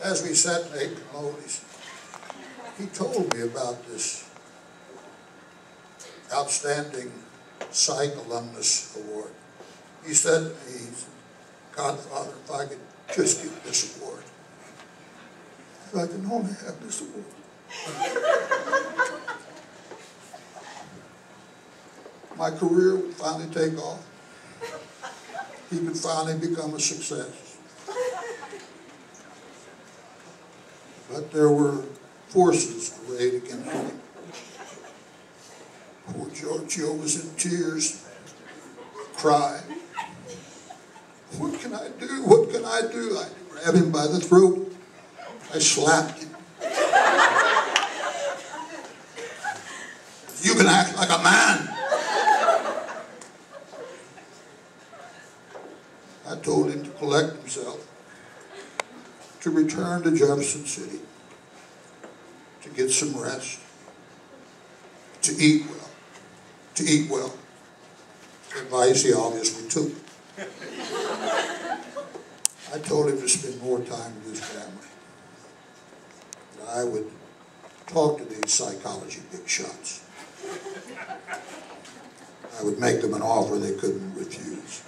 as we sat and ate cannolis, he told me about this outstanding Psych Alumnus Award. He said to me, Godfather, if I could just get this award, if I can only have this award. My career would finally take off. He would finally become a success. But there were forces arrayed against me. Poor Giorgio was in tears, crying. What can I do? What can I do? I grabbed him by the throat. I slapped him. You can act like a man. I told him to collect himself, to return to Jefferson City, to get some rest, to eat well, advice he obviously took. I told him to spend more time with his family. That I would talk to these psychology big shots. I would make them an offer they couldn't refuse.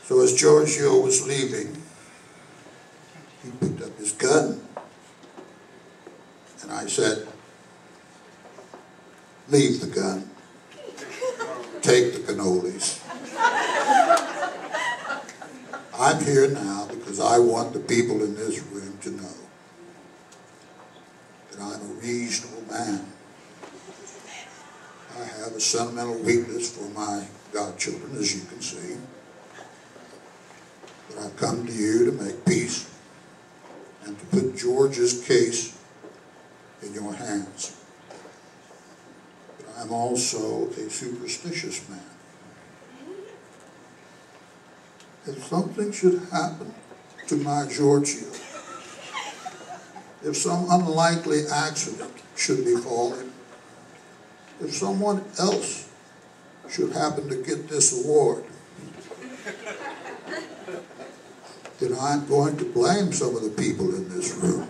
So as Giorgio was leaving, he picked up his gun, and I said, leave the gun, take the cannolis. I'm here now because I want the people in this room to know that I'm a reasonable man. I have a sentimental weakness for my godchildren, as you can see. But I've come to you to make peace and to put George's case in your hands. But I'm also a superstitious man. If something should happen to my Giorgio, if some unlikely accident should befall him, if someone else should happen to get this award, then I'm going to blame some of the people in this room.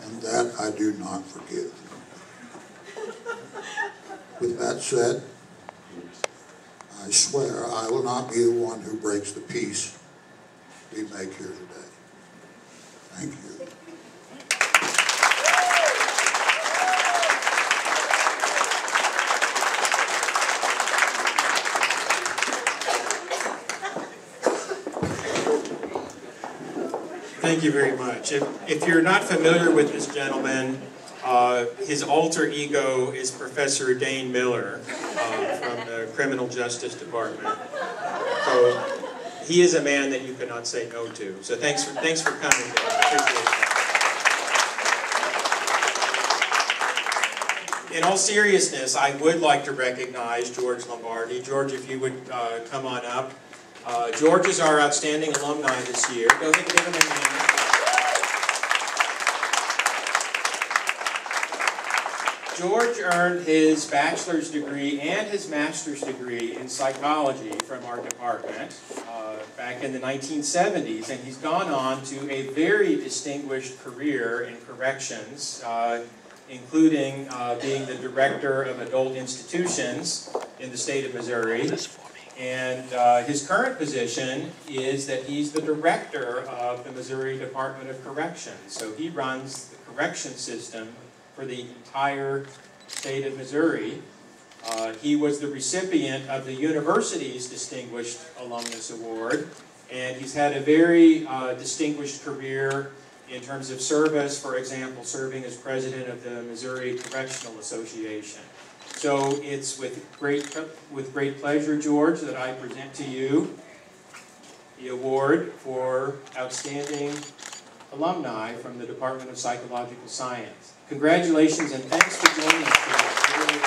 And that I do not forgive. With that said, I swear I will not be the one who breaks the peace we make here today. Thank you. Thank you very much. If you're not familiar with this gentleman, his alter ego is Professor Dane Miller from the Criminal Justice Department. So he is a man that you cannot say no to. So thanks for coming, Dane. I appreciate it. In all seriousness, I would like to recognize George Lombardi. George, if you would come on up. George is our outstanding alumni this year. Go ahead and give him a hand. George earned his bachelor's degree and his master's degree in psychology from our department back in the 1970s, and he's gone on to a very distinguished career in corrections, including being the director of adult institutions in the state of Missouri. And his current position is that he's the director of the Missouri Department of Corrections. So he runs the correction system for the entire state of Missouri. He was the recipient of the university's Distinguished Alumnus Award, and he's had a very distinguished career in terms of service, for example, serving as president of the Missouri Correctional Association. So it's with great pleasure, George, that I present to you the award for Outstanding Alumni from the Department of Psychological Science. Congratulations and thanks for joining us today.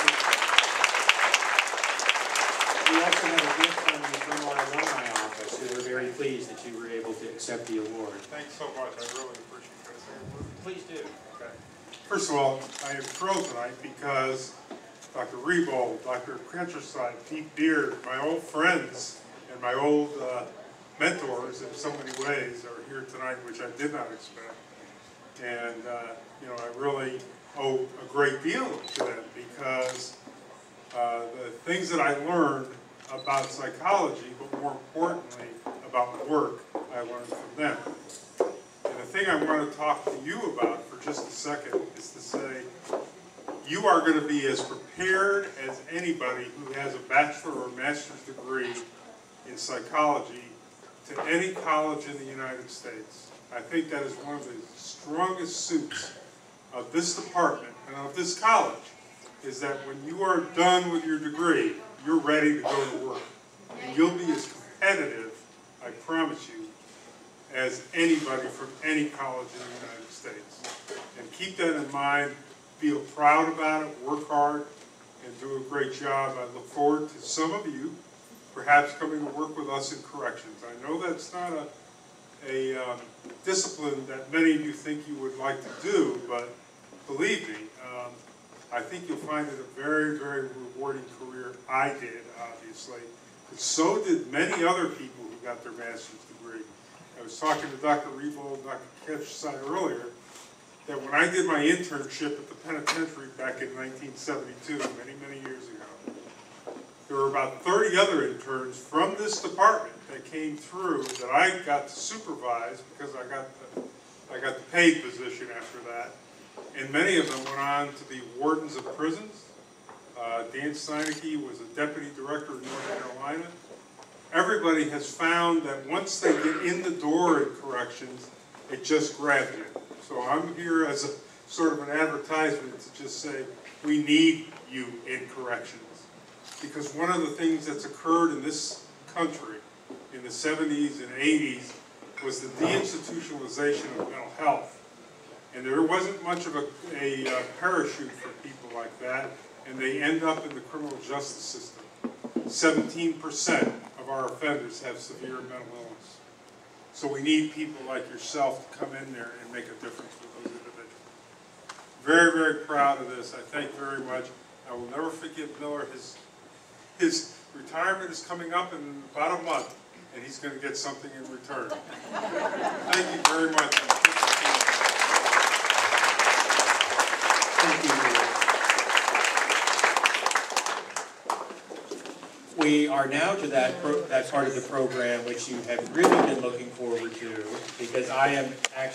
We also have a gift from our alumni office who are very pleased that you were able to accept the award. Thanks so much. I really appreciate this. Please do. Okay. First of all, I am thrilled tonight because Dr. Rebold, Dr. Crenshaw, Pete Beard, my old friends and my old mentors in so many ways are here tonight, which I did not expect. And, you know, I really owe a great deal to them because the things that I learned about psychology, but more importantly about work, I learned from them. And the thing I want to talk to you about for just a second is to say, you are going to be as prepared as anybody who has a bachelor or master's degree in psychology to any college in the United States. I think that is one of the strongest suits of this department and of this college, is that when you are done with your degree, you're ready to go to work. And you'll be as competitive, I promise you, as anybody from any college in the United States. And keep that in mind, feel proud about it, work hard, and do a great job. I look forward to some of you perhaps coming to work with us in corrections. I know that's not a discipline that many of you think you would like to do, but believe me, I think you'll find it a very, very rewarding career. I did, obviously, but so did many other people who got their master's degree. I was talking to Dr. Rebold and Dr. Ketchside earlier, that when I did my internship at the penitentiary back in 1972, many, many years ago, there were about 30 other interns from this department that came through that I got to supervise because I got the paid position after that. And many of them went on to be wardens of prisons. Dan Steineke was a deputy director in North Carolina. Everybody has found that once they get in the door in corrections, it just grabs you. So I'm here as a sort of an advertisement to just say, we need you in corrections. Because one of the things that's occurred in this country in the 70s and 80s was the deinstitutionalization of mental health. And there wasn't much of a parachute for people like that, and they end up in the criminal justice system. 17% of our offenders have severe mental illness. So we need people like yourself to come in there and make a difference for those individuals. Very, very proud of this. I thank very much. I will never forget Miller. His retirement is coming up in about a month, and he's going to get something in return. Thank you very much. Thank you. We are now to that part of the program which you have really been looking forward to, because I am actually